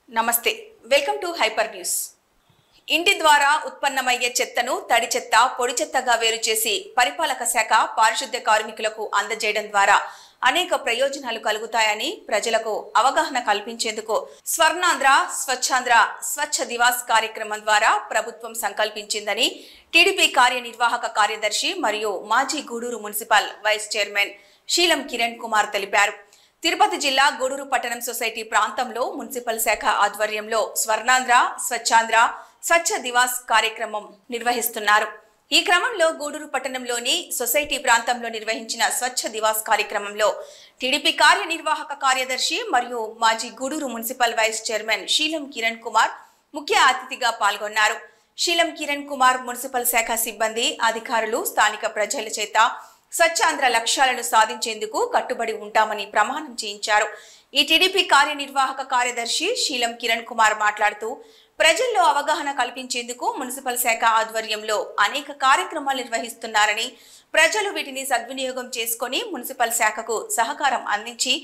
నమస్తే welcome to hyper news. ఇంటి ద్వారా ఉత్పన్నమయ్యే చెత్తను తడి చెత్త, పొడి చెత్తగా వేరు చేసి పరిపాలక శాఖ పారిశుద్ధ్య కార్మికులకు అందజేయడం ద్వారా అనేక ప్రయోజనాలు కలుగుతాయని ప్రజలకు అవగాహన కల్పించేందుకు స్వర్ణాంధ్ర స్వచ్ఛాంధ్ర స్వచ్ఛ దివాస్ కార్యక్రమం ద్వారా ప్రభుత్వం సంకల్పించిందని టీడీపీ కార్యనిర్వాహక కార్యదర్శి మరియు మాజీ గూడూరు మున్సిపల్ వైస్ చైర్మన్ శీలం కిరణ్ కుమార్ తెలిపారు. తిరుపతి జిల్లా గూడూరు పట్టణం సొసైటీ ప్రాంతంలో మున్సిపల్ శాఖ ఆధ్వర్యంలో స్వర్ణాంధ్ర స్వచ్ఛాంధ్ర స్వచ్ఛ దివాస్ కార్యక్రమం నిర్వహిస్తున్నారు. ఈ క్రమంలో గూడూరు పట్టణంలోని సొసైటీ ప్రాంతంలో నిర్వహించిన స్వచ్ఛ దివాస్ కార్యక్రమంలో టీడీపీ కార్యనిర్వాహక కార్యదర్శి మరియు మాజీ గూడూరు మున్సిపల్ వైస్ చైర్మన్ శీలం కిరణ్ కుమార్ ముఖ్య అతిథిగా పాల్గొన్నారు. శీలం కిరణ్ కుమార్ మున్సిపల్ శాఖ సిబ్బంది, అధికారులు, స్థానిక ప్రజల చేత స్వచ్ఛాంధ్ర లక్ష్యాలను సాధించేందుకు కట్టుబడి ఉంటామని ప్రమాణం చేయించారు. ఈ టీడీపీ కార్యనిర్వాహక కార్యదర్శి శీలం కిరణ్ కుమార్ మాట్లాడుతూ ప్రజల్లో అవగాహన కల్పించేందుకు మున్సిపల్ శాఖ ఆధ్వర్యంలో అనేక కార్యక్రమాలు నిర్వహిస్తున్నారని, ప్రజలు వీటిని సద్వినియోగం చేసుకుని మున్సిపల్ శాఖకు సహకారం అందించి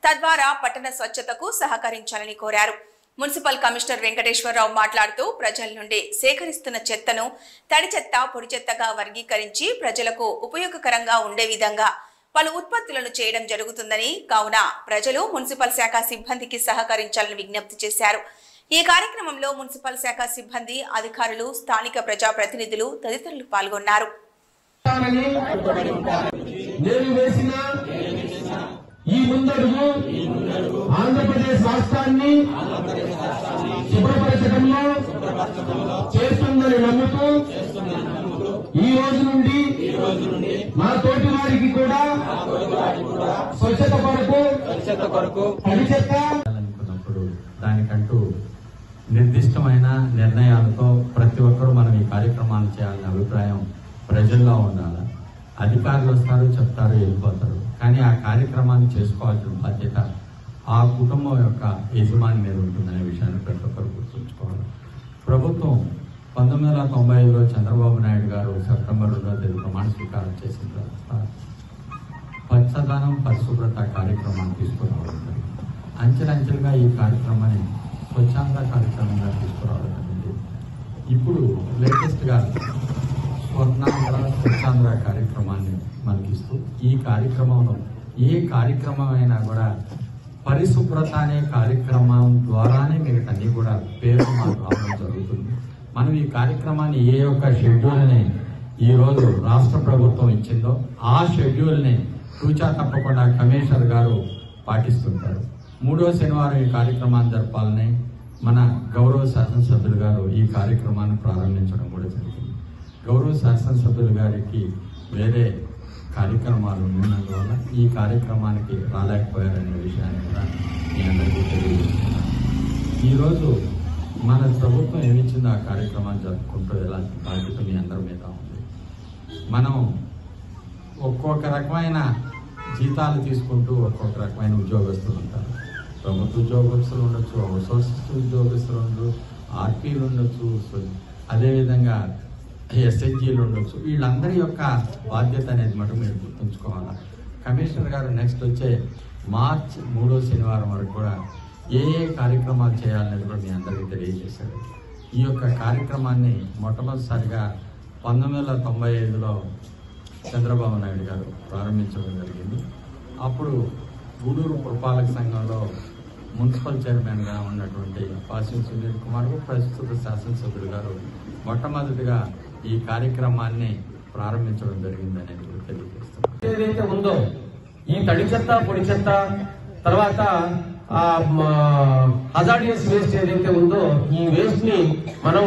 తద్వారా పట్టణ స్వచ్ఛతకు సహకరించాలని కోరారు. మున్సిపల్ కమిషనర్ వెంకటేశ్వరరావు మాట్లాడుతూ ప్రజల నుండి సేకరిస్తున్న చెత్తను తడి చెత్త, పొడి చెత్తగా వర్గీకరించి ప్రజలకు ఉపయోగకరంగా ఉండే విధంగా పలు ఉత్పత్తులను చేయడం జరుగుతుందని, కావున ప్రజలు మున్సిపల్ శాఖ సిబ్బందికి సహకరించాలని విజ్ఞప్తి చేశారు. ఈ కార్యక్రమంలో మున్సిపల్ శాఖ సిబ్బంది, అధికారులు, స్థానిక ప్రజాప్రతినిధులు తదితరులు పాల్గొన్నారు. ఈ ముందడుగు ఆంధ్రప్రదేశ్ రాష్ట్రాన్ని శుభ్రపరచడంలో చేస్తుందని నమ్ముతూ ఈ రోజు నుండి మా తోటి వారికి కూడా స్వచ్ఛత కొరకు తడి చెత్త అనుకున్నప్పుడు దానికంటూ నిర్దిష్టమైన నిర్ణయాలతో ప్రతి ఒక్కరూ మనం ఈ కార్యక్రమాలు చేయాలనే అభిప్రాయం ప్రజల్లో ఉండాలి. అధికారులు వస్తారు, చెప్తారు, వెళ్ళిపోతారు. కానీ ఆ కార్యక్రమాన్ని చేసుకోవాల్సిన బాధ్యత ఆ కుటుంబం యొక్క యజమాని మీద ఉంటుందనే విషయాన్ని ప్రతి ఒక్కరు గుర్తుంచుకోవాలి. ప్రభుత్వం 1995లో చంద్రబాబు నాయుడు గారు సెప్టెంబర్ 2వ తేదీ ప్రమాణ స్వీకారం చేసిన తర్వాత పచ్చదనం, పరిశుభ్రత కార్యక్రమాన్ని తీసుకురావడం జరిగింది. అంచెలంచెలుగా ఈ కార్యక్రమాన్ని స్వచ్ఛాంధ్ర కార్యక్రమంగా తీసుకురావడం జరిగింది. ఇప్పుడు లేటెస్ట్గా స్వర్ణాంధ్ర స్వచ్ఛాంధ్ర కార్యక్రమాన్ని మనకిస్తూ ఈ కార్యక్రమంలో ఏ కార్యక్రమం అయినా కూడా పరిశుభ్రత అనే కార్యక్రమం ద్వారానే మిగతాన్ని కూడా పేరు మాకు రావడం జరుగుతుంది. మనం ఈ కార్యక్రమాన్ని ఏ యొక్క షెడ్యూల్ని ఈరోజు రాష్ట్ర ప్రభుత్వం ఇచ్చిందో ఆ షెడ్యూల్ని తూచా తప్పకుండా కమిషనర్ గారు పాటిస్తుంటారు. 3వ శనివారం ఈ కార్యక్రమాన్ని జరపాలని మన గౌరవ శాసనసభ్యులు గారు ఈ కార్యక్రమాన్ని ప్రారంభించడం కూడా జరిగింది. గౌరవ శాసనసభ్యులు గారికి వేరే కార్యక్రమాలు ఉన్నందువల్ల ఈ కార్యక్రమానికి రాలేకపోయారనే విషయాన్ని కూడా మీ అందరికీ తెలియజేస్తున్నాను. ఈరోజు మన ప్రభుత్వం ఏమిచ్చిందో ఆ కార్యక్రమాన్ని జరుపుకుంటూ ఎలాంటి బాధ్యత మీ అందరి మీద ఉంది. మనం ఒక్కొక్క రకమైన జీతాలు తీసుకుంటూ ఒక్కొక్క రకమైన ఉద్యోగస్తులు ఉంటారు. ప్రభుత్వ ఉద్యోగస్తులు ఉండొచ్చు, అవుట్సోర్స్ ఉద్యోగస్తులు ఉండొచ్చు, ఆర్పీలు ఉండొచ్చు, అదేవిధంగా ఎస్హెచ్జీలు ఉండొచ్చు. వీళ్ళందరి యొక్క బాధ్యత అనేది మటు మీరు గుర్తుంచుకోవాలి. కమిషనర్ గారు నెక్స్ట్ వచ్చే మార్చ్ 3వ శనివారం వరకు కూడా ఏ కార్యక్రమాలు చేయాలనేది కూడా మీ అందరికీ తెలియజేశారు. ఈ యొక్క కార్యక్రమాన్ని మొట్టమొదటిసారిగా 1995లో చంద్రబాబు నాయుడు గారు ప్రారంభించడం జరిగింది. అప్పుడు గూడూరు పురపాలక సంఘంలో మున్సిపల్ చైర్మన్గా ఉన్నటువంటి పాసిం సునీల్ కుమార్ ప్రస్తుత శాసనసభ్యులు గారు మొట్టమొదటిగా ఈ కార్యక్రమాన్ని ప్రారంభించడం జరిగింది అనేది తెలియజేస్తాం. ఏదైతే ఉందో ఈ తడి చెత్త, పొడి చెత్త, తర్వాత హజార్డియస్ వేస్ట్ ఏదైతే ఉందో ఈ వేస్ట్ ని మనం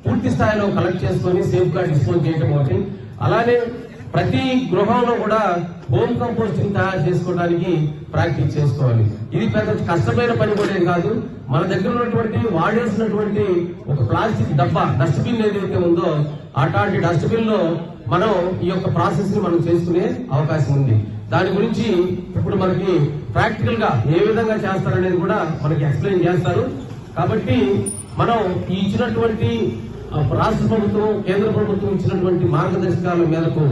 పూర్తి స్థాయిలో కలెక్ట్ చేసుకొని సేఫ్ గా డిస్పోజ్ చేయడం ఒకటి. అలానే ప్రతి గృహంలో కూడా హోమ్ కంపోస్టింగ్ తయారు చేసుకోవడానికి ప్రాక్టీస్ చేసుకోవాలి. ఇది పెద్ద కష్టమైన పని కూడా కాదు. మన దగ్గర ఉన్నటువంటి వాడేసినటువంటి ఒక ప్లాస్టిక్ డబ్బా, డస్ట్బిన్ ఏదైతే ఉందో అట్లాంటి డస్ట్బిన్ లో మనం ఈ యొక్క ప్రాసెస్ ని మనం చేసుకునే అవకాశం ఉంది. దాని గురించి ఇప్పుడు మనకి ప్రాక్టికల్ గా ఏ విధంగా చేస్తారనేది కూడా మనకి ఎక్స్ప్లెయిన్ చేస్తారు. కాబట్టి మనం ఈ ఇచ్చినటువంటి రాష్ట్ర ప్రభుత్వం, కేంద్ర ప్రభుత్వం ఇచ్చినటువంటి మార్గదర్శకాల మేరకు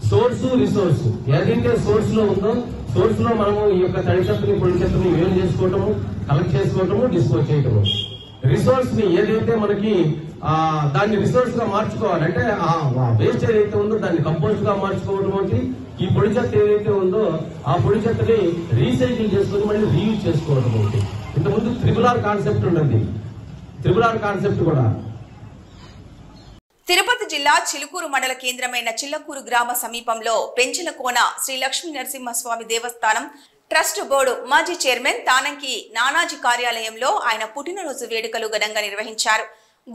సోర్స్, రిసోర్స్ ఏదైతే సోర్స్ లో ఉందో సోర్స్ లో మనము ఈ యొక్క తడి చెత్తని, పొడి చెత్తని వేరు చేసుకోవటము, కలెక్ట్ చేసుకోవటము, డిస్పోజ్ చేయటము. రిసోర్స్ ని ఏదైతే మనకి దాన్ని రిసోర్స్ గా మార్చుకోవాలి అంటే వేస్ట్ ఏదైతే ఉందో దాన్ని కంపోస్ట్ గా మార్చుకోవడం ఒకటి, ఈ పొడి చెత్త ఏదైతే ఉందో ఆ పొడి చెత్తని రీసైకిల్ చేసుకుని మళ్ళీ రీయూజ్ చేసుకోవడం ఒకటి. ఇంతకుముందు త్రిపుల్ కాన్సెప్ట్ ఉండదు, త్రిపుల్ కాన్సెప్ట్ కూడా. తిరుపతి జిల్లా చిలుకూరు మండల కేంద్రమైన చిల్లకూరు గ్రామ సమీపంలో పెంచలకోన శ్రీ లక్ష్మీ నరసింహస్వామి దేవస్థానం ట్రస్ట్ బోర్డు మాజీ చైర్మన్ తానంకి నానాజీ కార్యాలయంలో ఆయన పుట్టినరోజు వేడుకలు ఘనంగా నిర్వహించారు.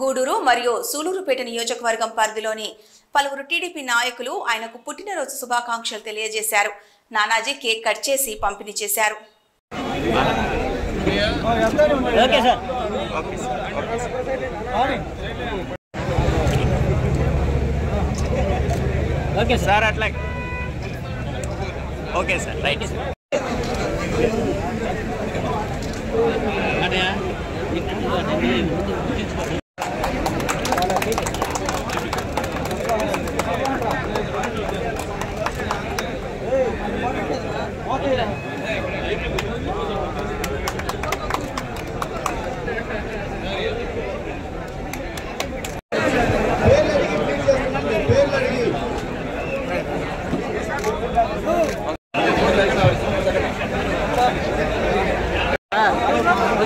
గూడూరు మరియు సూలూరుపేట నియోజకవర్గం పరిధిలోని పలువురు టీడీపీ నాయకులు ఆయనకు పుట్టినరోజు శుభాకాంక్షలు తెలియజేశారు. నానాజీ కేక్ కట్ చేసి పంపిణీ చేశారు. ఓకే సార్, అట్లా ఓకే సార్, రైట్ సార్.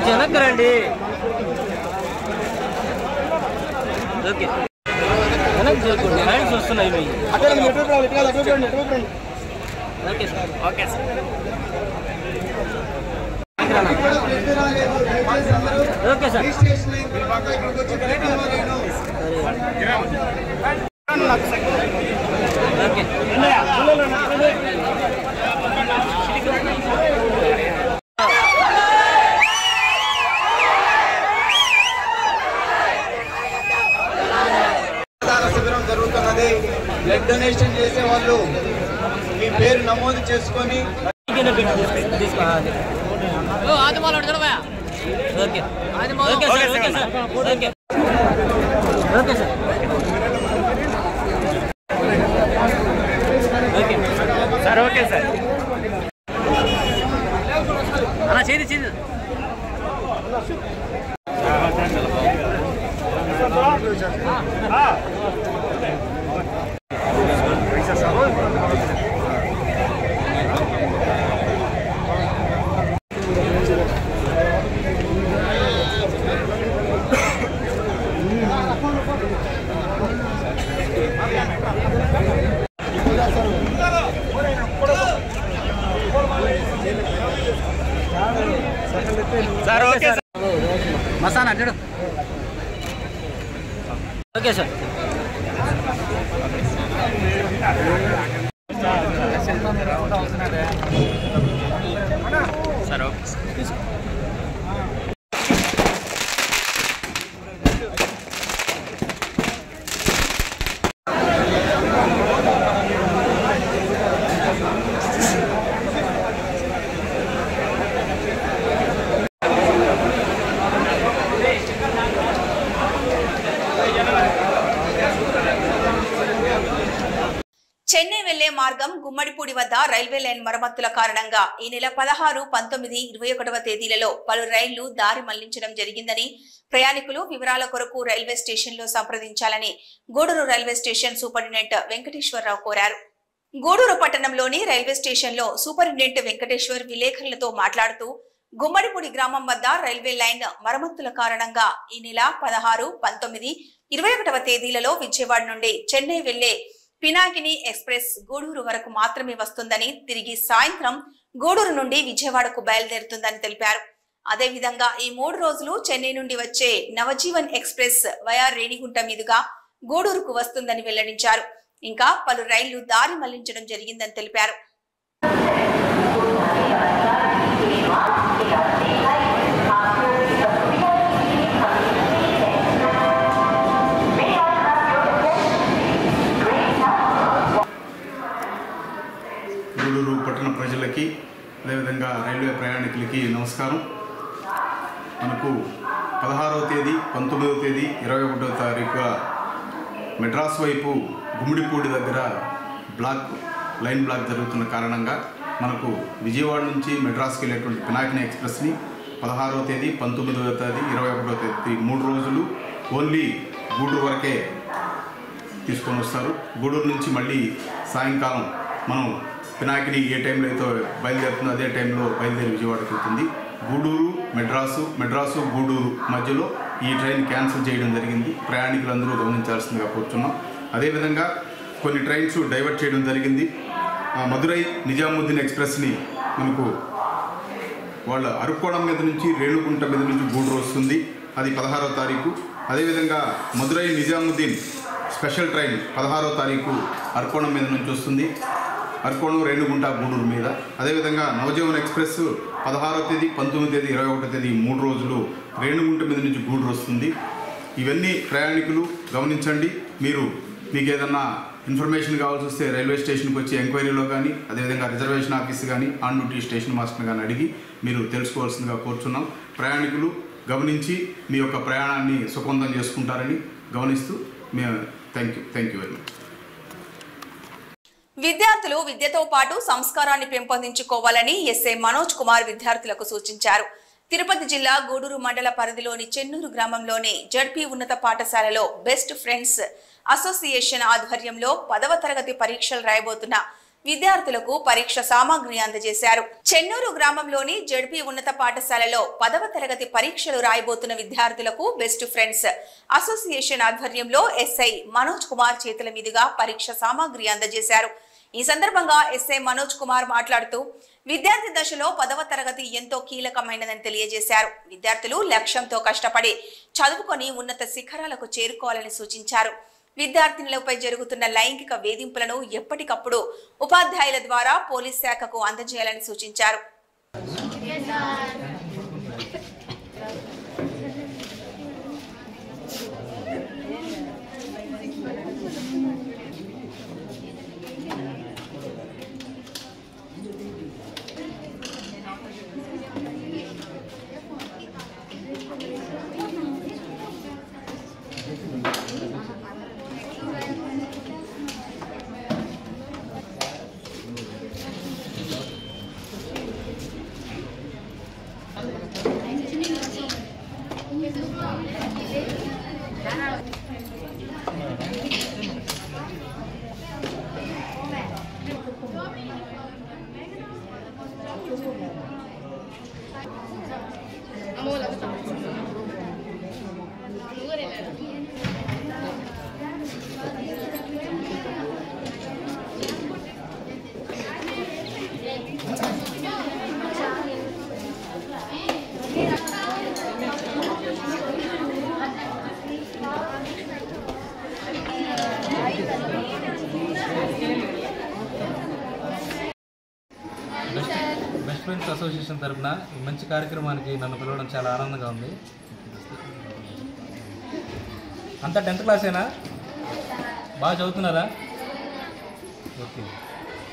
వెనక్కరండి. ఓకే వెనక్కి చేసుకోండి, హ్యాండ్స్ వస్తున్నాయి. Okay sir, okay sir. Okay sir. Okay blood donation చేసే వాళ్ళు మీ పేరు నమోదు చేసుకొని సార్ ఓకే సార్. అలా చేది చేది సార్. Okay sir. మసానా అడ్డు. Okay sir. Sir okay sir. Chennai వెళ్లే మార్గం గుమ్మడిపూడి వద్ద రైల్వే లైన్ మరమ్మతుల కారణంగా ఈ నెల 16, 19, 21వ తేదీలలో పలు రైళ్లు దారి మళ్లించడం జరిగిందని ప్రయాణికులు వివరాల కొరకు రైల్వే స్టేషన్ లో సంప్రదించాలని Gudur railway station superintendent Venkateswararao కోరారు. గూడూరు పట్టణంలోని రైల్వే స్టేషన్ లో సూపరింటెండెంట్ వెంకటేశ్వర్ విలేకరులతో మాట్లాడుతూ గుమ్మడిపూడి గ్రామం వద్ద రైల్వే లైన్ మరమ్మతుల కారణంగా ఈ నెల 16, 19, 21వ తేదీలలో విజయవాడ నుండి చెన్నై వెళ్లే పినాకిని ఎక్స్ప్రెస్ గూడూరు వరకు మాత్రమే వస్తుందని, తిరిగి సాయంత్రం గూడూరు నుండి విజయవాడకు బయలుదేరుతుందని తెలిపారు. అదేవిధంగా ఈ 3 రోజులు చెన్నై నుండి వచ్చే నవజీవన్ ఎక్స్ప్రెస్ వయా రేణిగుంట మీదుగా గూడూరుకు వస్తుందని వెల్లడించారు. ఇంకా పలు రైళ్లు దారి మళ్లించడం జరిగిందని తెలిపారు. గూడూరు పట్టణ ప్రజలకి అదేవిధంగా రైల్వే ప్రయాణికులకి నమస్కారం. మనకు 16వ తేదీ, 19వ తేదీ, 21వ తారీఖుగా మెడ్రాస్ వైపు గుమ్మిడిపూడి దగ్గర లైన్ బ్లాక్ జరుగుతున్న కారణంగా మనకు విజయవాడ నుంచి మెడ్రాస్కి వెళ్ళేటువంటి పినాకిని ఎక్స్ప్రెస్ని 16వ తేదీ, 19వ తేదీ, 21వ తేదీ 3 రోజులు ఓన్లీ గూడూరు వరకే తీసుకొని వస్తారు. గూడూరు నుంచి మళ్ళీ సాయంకాలం మనం పినాకిని ఏ టైంలో అయితే బయలుదేరుతుందో అదే టైంలో బయలుదేరి విజయవాడకి వెళ్తుంది. గూడూరు మెడ్రాసు గూడూరు మధ్యలో ఈ ట్రైన్ క్యాన్సిల్ చేయడం జరిగింది. ప్రయాణికులందరూ గమనించాల్సిందిగా కోరుతున్నాం. అదేవిధంగా కొన్ని ట్రైన్స్ డైవర్ట్ చేయడం జరిగింది. మదురై నిజాముద్దీన్ ఎక్స్ప్రెస్ని మనకు వాళ్ళ అరుక్కోణం మీద నుంచి రేణుగుంట మీద నుంచి గూడూరు వస్తుంది, అది 16వ తారీఖు. అదేవిధంగా మదురై నిజాముద్దీన్ స్పెషల్ ట్రైన్ 16వ తారీఖు అరుక్కోణం మీద నుంచి వస్తుంది, అరుక్కోణం రేణుగుంట గూడూరు మీద. అదేవిధంగా నవజీవన్ ఎక్స్ప్రెస్ 16వ తేదీ, 19వ తేదీ, 21వ తేదీ 3 రోజులు రేణుగుంట మీద నుంచి గూడూరు వస్తుంది. ఇవన్నీ ప్రయాణికులు గమనించండి. మీకు ఏదన్నా ఇన్ఫర్మేషన్ కావాల్సి వస్తే రైల్వే స్టేషన్కి వచ్చి ఎంక్వైరీలో కానీ, అదేవిధంగా రిజర్వేషన్ ఆఫీస్ కానీ, ఆన్ డ్యూటీ స్టేషన్ మాస్టర్ కానీ అడిగి మీరు తెలుసుకోవాల్సిందిగా కోరుచున్నాం. ప్రయాణికులు గమనించి మీ యొక్క ప్రయాణాన్ని సుఖవంతం చేసుకుంటారని గమనిస్తూ మేము థ్యాంక్ యూ వెరీ మచ్. విద్యార్థులు విద్యతో పాటు సంస్కారాన్ని పెంపొందించుకోవాలని ఎస్ఐ మనోజ్ కుమార్ విద్యార్థులకు సూచించారు. తిరుపతి జిల్లా గూడూరు మండల పరిధిలోని చెన్నూరు గ్రామంలోని జడ్పీ ఉన్నత పాఠశాలలో బెస్ట్ ఫ్రెండ్స్ అసోసియేషన్ ఆధ్వర్యంలో 10వ తరగతి పరీక్షలు రాయబోతున్న విద్యార్థులకు పరీక్ష సామాగ్రి అందజేశారు. చెన్నూరు గ్రామంలోని జడ్పీ ఉన్నత పాఠశాలలో 10వ తరగతి పరీక్షలు రాయబోతున్న విద్యార్థులకు బెస్ట్ ఫ్రెండ్స్ అసోసియేషన్ ఆధ్వర్యంలో ఎస్ఐ మనోజ్ కుమార్ చేతుల మీదుగా పరీక్ష సామాగ్రి అందజేశారు. ఈ సందర్భంగా ఎస్ఐ మనోజ్ కుమార్ మాట్లాడుతూ విద్యార్థి దశలో 10వ తరగతి ఎంతో కీలకమైనదని తెలియజేశారు. విద్యార్థులు లక్ష్యంతో కష్టపడి చదువుకొని ఉన్నత శిఖరాలకు చేరుకోవాలని సూచించారు. విద్యార్థినులపై జరుగుతున్న లైంగిక వేధింపులను ఎప్పటికప్పుడు ఉపాధ్యాయుల ద్వారా పోలీస్ శాఖకు అందజేయాలని సూచించారు. బెస్ట్ ఫ్రెండ్స్ అసోసియేషన్ తరఫున ఈ మంచి కార్యక్రమానికి నన్ను పిలవడం చాలా ఆనందంగా ఉంది. అంతా 10th క్లాసేనా? బాగా చదువుతున్నారా? ఓకే.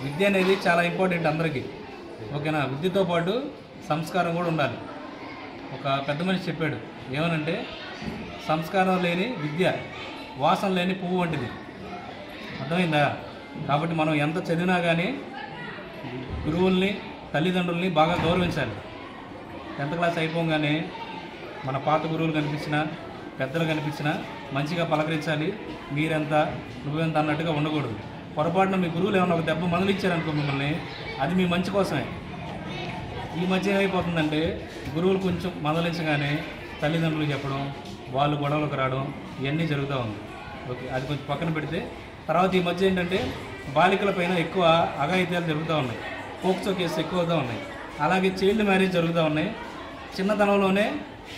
విద్య అనేది చాలా ఇంపార్టెంట్ అందరికీ, ఓకేనా? విద్యతో పాటు సంస్కారం కూడా ఉండాలి. ఒక పెద్ద మనిషి చెప్పాడు ఏమనంటే, సంస్కారం లేని విద్య వాసన లేని పువ్వు వంటిది. అర్థమైందా? కాబట్టి మనం ఎంత చదివినా కానీ గురువుల్ని, తల్లిదండ్రుల్ని బాగా గౌరవించాలి. 10th క్లాస్ అయిపోగానే మన పాత గురువులు కనిపించినా, పెద్దలు కనిపించినా మంచిగా పలకరించాలి. మీరెంత నువ్వెంత అన్నట్టుగా ఉండకూడదు. పొరపాటున మీ గురువులు ఏమైనా ఒక దెబ్బ మందలిచ్చారనుకో మిమ్మల్ని, అది మీ మంచి కోసమే. ఈ మధ్య ఏమైపోతుందంటే గురువులు కొంచెం మందలించగానే తల్లిదండ్రులు చెప్పడం, వాళ్ళు గొడవలకు రావడం, ఇవన్నీ జరుగుతూ ఉంది. ఓకే, అది కొంచెం పక్కన పెడితే తర్వాత ఈ మధ్య ఏంటంటే బాలికల పైన ఎక్కువ అఘాయిత్యాలు జరుగుతూ ఉన్నాయి. పోక్సో కేసు ఎక్కువ అవుతూ ఉన్నాయి. అలాగే చైల్డ్ మ్యారేజ్ జరుగుతూ ఉన్నాయి. చిన్నతనంలోనే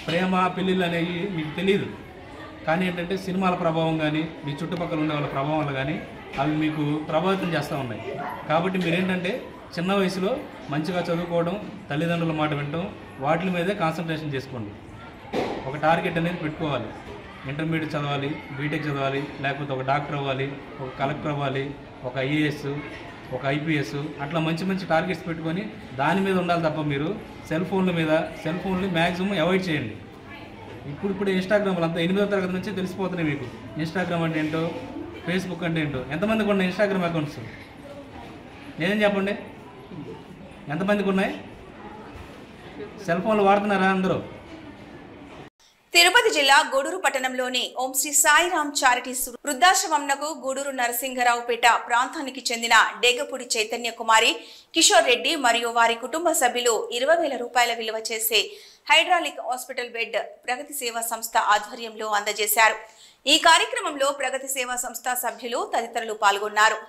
ప్రేమ పెళ్ళిళ్ళు అనేవి మీకు తెలియదు, కానీ ఏంటంటే సినిమాల ప్రభావం కానీ, మీ చుట్టుపక్కల ఉండే వాళ్ళ ప్రభావం వల్ల కానీ అవి మీకు ప్రభావితం చేస్తూ ఉన్నాయి. కాబట్టి మీరేంటంటే చిన్న వయసులో మంచిగా చదువుకోవడం, తల్లిదండ్రుల మాట వినడం, వాటి మీదే కాన్సన్ట్రేషన్ చేసుకోండి. ఒక టార్గెట్ అనేది పెట్టుకోవాలి. ఇంటర్మీడియట్ చదవాలి, బీటెక్ చదవాలి, లేకపోతే ఒక డాక్టర్ అవ్వాలి, ఒక కలెక్టర్ అవ్వాలి, ఒక ఐఏఎస్, ఒక ఐపీఎస్, అట్లా మంచి మంచి టార్గెట్స్ పెట్టుకొని దాని మీద ఉండాలి తప్ప మీరు సెల్ ఫోన్లు మ్యాక్సిమం అవాయిడ్ చేయండి. ఇప్పుడు ఇన్స్టాగ్రామ్లు అంతా 8వ తరగతి నుంచి తెలిసిపోతున్నాయి మీకు. ఇన్స్టాగ్రామ్ అంటే ఏంటో, ఫేస్బుక్ అంటే ఏంటో. ఎంతమందికి ఉన్నాయి ఇన్స్టాగ్రామ్ అకౌంట్స్? నేనేం చెప్పండి, ఎంతమందికి ఉన్నాయి? సెల్ ఫోన్లు వాడుతున్నారా అందరూ? తిరుపతి జిల్లా గూడూరు పట్టణంలోని ఓం శ్రీ సాయిరాం చారిటీస్ వృద్ధాశ్రమంనకు గూడూరు నరసింగరావుపేట ప్రాంతానికి చెందిన డేగపూడి చైతన్య కుమారి కిషోర్ రెడ్డి మరియు వారి కుటుంబ సభ్యులు 20,000 రూపాయల విలువ చేసే హైడ్రాలిక్ హాస్పిటల్ బెడ్ ప్రగతి సేవా సంస్థ ఆధ్వర్యంలో అందజేశారు. ఈ కార్యక్రమంలో ప్రగతి సేవా సంస్థ సభ్యులు తదితరులు పాల్గొన్నారు.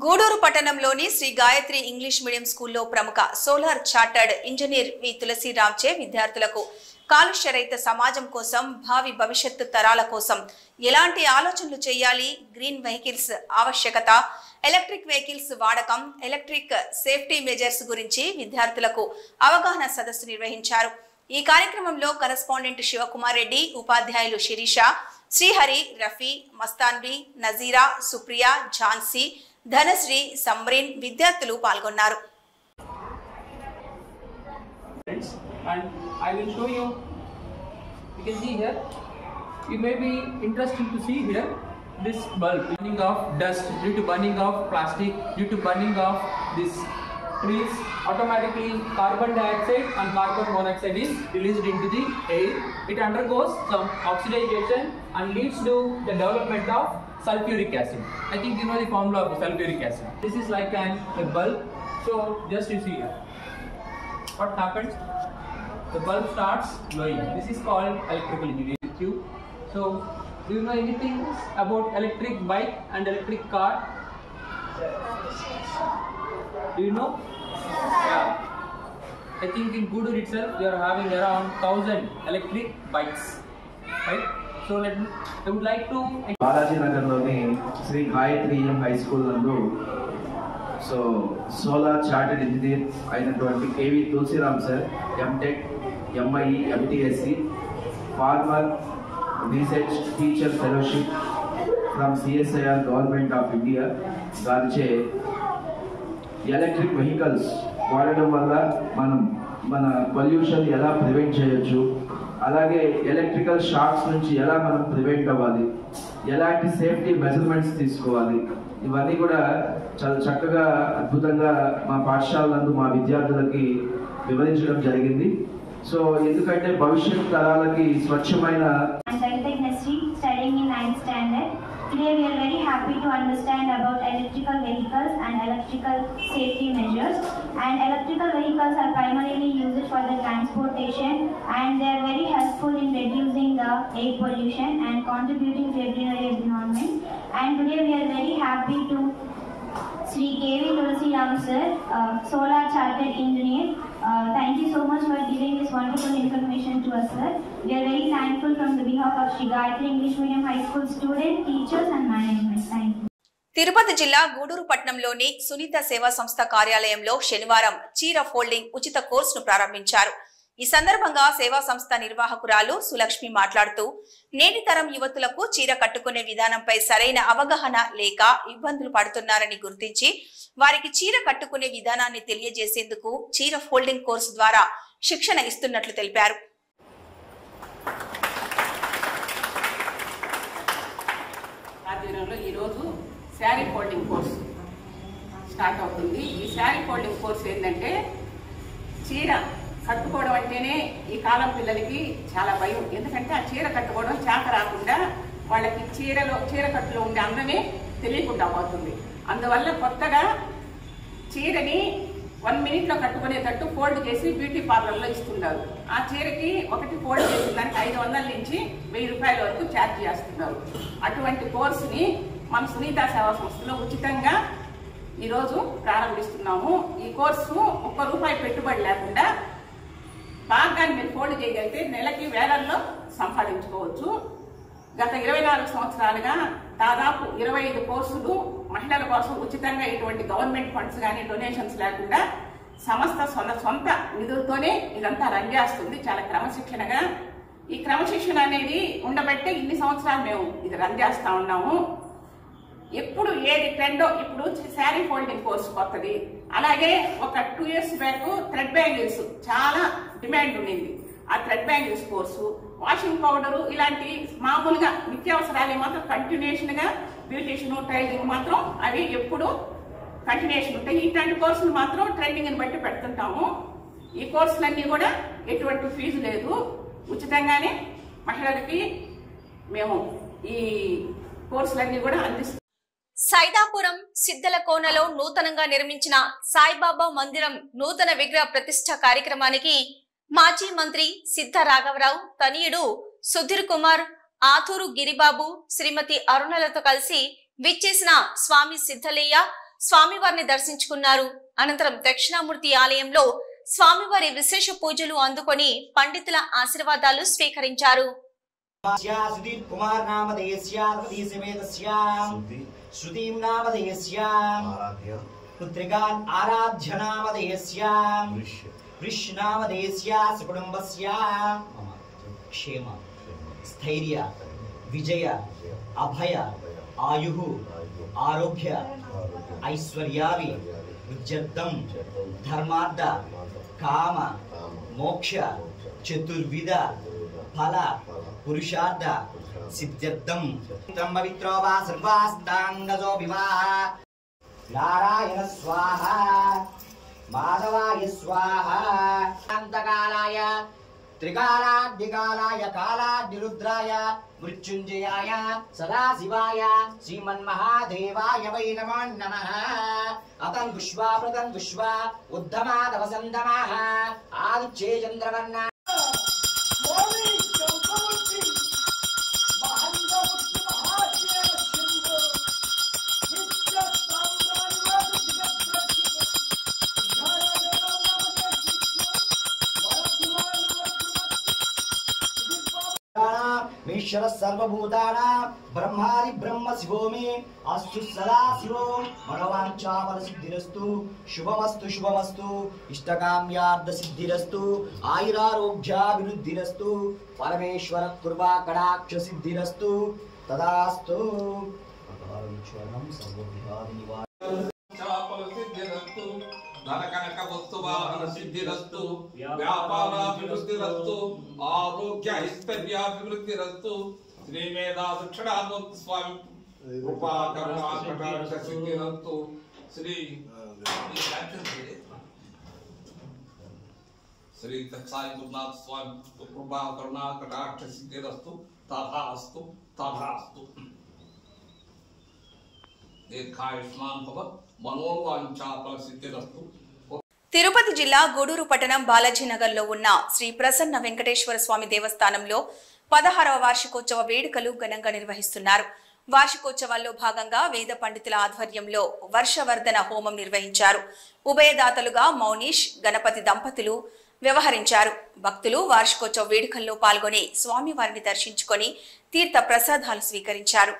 గూడూరు పట్టణంలోని శ్రీ గాయత్రి ఇంగ్లీష్ మీడియం స్కూల్లో ప్రముఖ సోలార్ చార్టర్డ్ ఇంజనీర్ వి తులసిరామ్చే విద్యార్థులకు కాలుష్య రహిత సమాజం కోసం, భావి భవిష్యత్తు తరాల కోసం ఎలాంటి ఆలోచనలు చేయాలి, గ్రీన్ వెహికల్స్ ఆవశ్యకత, ఎలక్ట్రిక్ వెహికల్స్ వాడకం, ఎలక్ట్రిక్ సేఫ్టీ మెజర్స్ గురించి విద్యార్థులకు అవగాహన సదస్సు నిర్వహించారు. ఈ కార్యక్రమంలో కరెస్పాండెంట్ శివకుమార్ రెడ్డి, ఉపాధ్యాయులు శిరీష, శ్రీహరి, రఫీ, మస్తాన్బి, నజీరా, సుప్రియా, ఝాన్సీ, ధనశ్రీ, సమ్రీన్ విద్యార్థులు పాల్గొన్నారు. And I will show you. You can see here. It may be interesting to see here this bulb burning off dust due to burning of plastic, due to burning of these trees. Automatically carbon dioxide and carbon monoxide is released into the air. It undergoes some oxidization and leads to the development of sulfuric acid. I think you know the formula of sulfuric acid. This is like a bulb. So just you see here. What happens? The bulb starts glowing. This is called electrical engineering tube. So, do you know anything about electric bike and electric car? Do you know? Yeah. I think in Gudur itself we are having around 1,000 electric bikes, right? So, I would like to. Balaji Nagarloni Sri Gayatri High School నందు so solar chartered engineer అయినటువంటి KV Tulasiram sir MTech, MI, MTSC, former research teacher fellowship from CSIR government of India గారిచే electric vehicles వాడడం వల్ల మనం మన pollution ఎలా prevent చేయొచ్చు, అలాగే ఎలక్ట్రికల్ షాక్స్ నుంచి ఎలా మనం ప్రివెంట్ అవ్వాలి, ఎలాంటి సేఫ్టీ మెజర్మెంట్స్ తీసుకోవాలి, ఇవన్నీ కూడా చాలా చక్కగా అద్భుతంగా మా పాఠశాల నందు మా విద్యార్థులకి వివరించడం జరిగింది. సో ఎందుకంటే భవిష్యత్ తరాలకి స్వచ్ఛమైన Today we are very happy to understand about electrical vehicles and electrical safety measures. And electrical vehicles are primarily used for the transportation, and they are very helpful in reducing the air pollution and contributing to a greener environment. And today we are very happy to Sri KV Tulsiram sir, solar chartered engineer. Thank you so much for giving this wonderful information to us, sir. We are very thankful from the behalf of Sri Gayatri English Medium High School students, teachers and management. Thank you. Tirupati జిల్లా గూడూరు పట్టణంలోని సునీత సేవా సంస్థ కార్యాలయంలో శనివారం చీర folding ఉచిత కోర్సును ప్రారంభించారు. ఈ సందర్భంగా సేవా సంస్థ నిర్వాహకురాలు సులక్ష్మి మాట్లాడుతూ, నేటి తరం యువతులకు చీర కట్టుకునే విధానంపై సరైన అవగాహన లేక ఇబ్బందులు పడుతున్నారని గుర్తించి వారికి చీర కట్టుకునే విధానాన్ని తెలియజేసేందుకు చీర ఫోల్డింగ్ కోర్సు ద్వారా శిక్షణ ఇస్తున్నట్లు తెలిపారు. ఈరోజు శారీ ఫోల్డింగ్ కోర్స్ స్టార్ట్ అవుతుంది. ఈ శారీ ఫోల్డింగ్ కోర్స్ ఏంటంటే, చీర కట్టుకోవడం అంటేనే ఈ కాలం పిల్లలకి చాలా భయం. ఎందుకంటే ఆ చీర కట్టుకోవడం చేత రాకుండా వాళ్ళకి చీర కట్టులో ఉండే అందమే తెలియకుండా పోతుంది. అందువల్ల కొత్తగా చీరని 1 minute కట్టుకునేటట్టు ఫోల్డ్ చేసి బ్యూటీ పార్లర్లో ఇస్తున్నారు. ఆ చీరకి ఒకటి ఫోల్డ్ చేసిన దానికి 500 నుంచి 1000 రూపాయల వరకు ఛార్జ్ చేస్తున్నారు. అటువంటి కోర్సుని మన సునీత సేవా సంస్థలో ఉచితంగా ఈరోజు ప్రారంభిస్తున్నాము. ఈ కోర్సు ₹1 పెట్టుబడి లేకుండా బాగా మీరు ఫోల్డ్ చేయగలిగితే నెలకి వేలల్లో సంపాదించుకోవచ్చు. గత 24 సంవత్సరాలుగా దాదాపు 25 కోర్సులు మహిళల కోసం ఉచితంగా ఎటువంటి గవర్నమెంట్ ఫండ్స్ కానీ డొనేషన్స్ లేకుండా సంస్థ సొంత నిధులతోనే ఇదంతా రన్ చేస్తుంది చాలా క్రమశిక్షణగా. ఈ క్రమశిక్షణ అనేది ఉండబట్టే ఇన్ని సంవత్సరాలు మేము ఇది రన్ చేస్తా ఉన్నాము. ఎప్పుడు ఏది ట్రెండో ఇప్పుడు శారీ ఫోల్డింగ్ కోర్సు కొత్తది, అలాగే ఒక 2 years బ్యాక్ థ్రెడ్ బ్యాంగిల్స్ చాలా డిమాండ్ ఉండింది. ఆ thread bangles course, washing powder ఇలాంటి మామూలుగా నిత్యావసరాలు మాత్రం కంటిన్యూషన్ గా బ్యూటిషియన్ టైలరింగ్ మాత్రం అవి ఎప్పుడు కంటిన్యూషన్ ఉంటాయి. ఇట్లాంటి కోర్సులు మాత్రం ట్రెండింగ్ ని బట్టి పెడుతుంటాము. ఈ కోర్సులన్నీ కూడా ఎటువంటి ఫీజు లేదు, ఉచితంగానే మహిళలకి మేము ఈ కోర్సులన్నీ కూడా అందిస్తాం. సైదాపురం సిద్ధల కోనలో నూతనంగా నిర్మించిన సాయిబాబా మందిరం నూతన విగ్రహ ప్రతిష్ఠ కార్యక్రమానికి మాజీ మంత్రి సిద్ధ రాఘవరావు తనయుడు సుధీర్ కుమార్, ఆతూరు గిరిబాబు, శ్రీమతి అరుణలతో కలిసి విచ్చేసిన స్వామి సిద్ధలయ్య స్వామివారిని దర్శించుకున్నారు. అనంతరం దక్షిణామూర్తి ఆలయంలో స్వామివారి విశేష పూజలు అందుకొని పండితుల ఆశీర్వాదాలు స్వీకరించారు. క్షేమ స్థైర్య విజయ అభయ ఆయు ఆరోగ్య ఐశ్వర్యావి ఉజ్జద్దం ధర్మార్థ కామ మోక్ష చతుర్విధ ఫల పురుషార్థ సిద్ధ్యర్థం పవిత్రో వా సర్వాస్తాంగజో వివాహ నారాయణ స్వాహ మాధవాయ స్వాహ అంతకాలాయ త్రికాలాద్యకాలాయ కాలాద్యురుద్రాయ మృత్యుంజయాయ సదాశివాయ శ్రీమన్మహాదేవాయ వై నమో నమః. అతం విశ్వా ప్రతం విశ్వా ఉద్ధమాదవ సంధమః ఆదిత్యే చంద్రవర్ణ ఈశ్వర సర్వభూతానాం బ్రహ్మాది బ్రహ్మ శివోమి అస్తు సదా శివో మనవాంఛాఫల సిద్ధిరస్తు శుభమస్తు శుభమస్తు ఇష్టకామ్యార్థ సిద్ధిరస్తు ఆయురారోగ్యాభివృద్ధిరస్తు పరమేశ్వర కృపా కటాక్ష సిద్ధిరస్తు తదాస్తు. ధనకనక వస్తువాహన సిద్ధిరస్తు వ్యాపారాభివృద్ధిరస్తు ఆరోగ్య ఐశ్వర్యాభివృద్ధిరస్తు. శ్రీ మేధాదక్షిణామూర్తి స్వామి కృపా కరుణా కటాక్ష సిద్ధిరస్తు. శ్రీ శ్రీ సాయి గురునాథ స్వామి కృపా కరుణా కటాక్ష సిద్ధిరస్తు. తథాస్తు తథాస్తు. దీర్ఘాయుష్మాన్ భవ మనోవాంఛాఫల సిద్ధిరస్తు. తిరుపతి జిల్లా గూడూరు పట్టణం బాలాజీనగర్లో ఉన్న శ్రీ ప్రసన్న వెంకటేశ్వర స్వామి దేవస్థానంలో 16వ వార్షికోత్సవ వేడుకలు ఘనంగా నిర్వహిస్తున్నారు. వార్షికోత్సవాల్లో భాగంగా వేద పండితుల ఆధ్వర్యంలో వర్షవర్ధన హోమం నిర్వహించారు. ఉభయదాతలుగా మౌనీష్ గణపతి దంపతులు వ్యవహరించారు. భక్తులు వార్షికోత్సవ వేడుకల్లో పాల్గొని స్వామివారిని దర్శించుకొని తీర్థ ప్రసాదాలు స్వీకరించారు.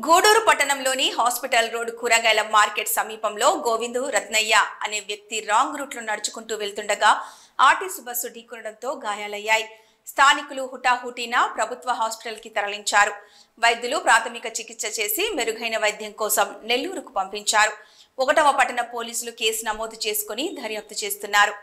గూడూరు పట్టణంలోని హాస్పిటల్ రోడ్ కూరగాయల మార్కెట్ సమీపంలో గోవిందు రత్నయ్య అనే వ్యక్తి రాంగ్ రూట్ లో నడుచుకుంటూ వెళ్తుండగా ఆర్టీసీ బస్సు ఢీకొనడంతో గాయాలయ్యాయి. స్థానికులు హుటాహుటీన ప్రభుత్వ హాస్పిటల్ కి తరలించారు. వైద్యులు ప్రాథమిక చికిత్స చేసి మెరుగైన వైద్యం కోసం నెల్లూరుకు పంపించారు. 1వ పట్టణ పోలీసులు కేసు నమోదు చేసుకుని దర్యాప్తు చేస్తున్నారు.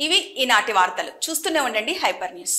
ఇవి ఈనాటి వార్తలు. చూస్తూనే ఉండండి హైపర్ న్యూస్.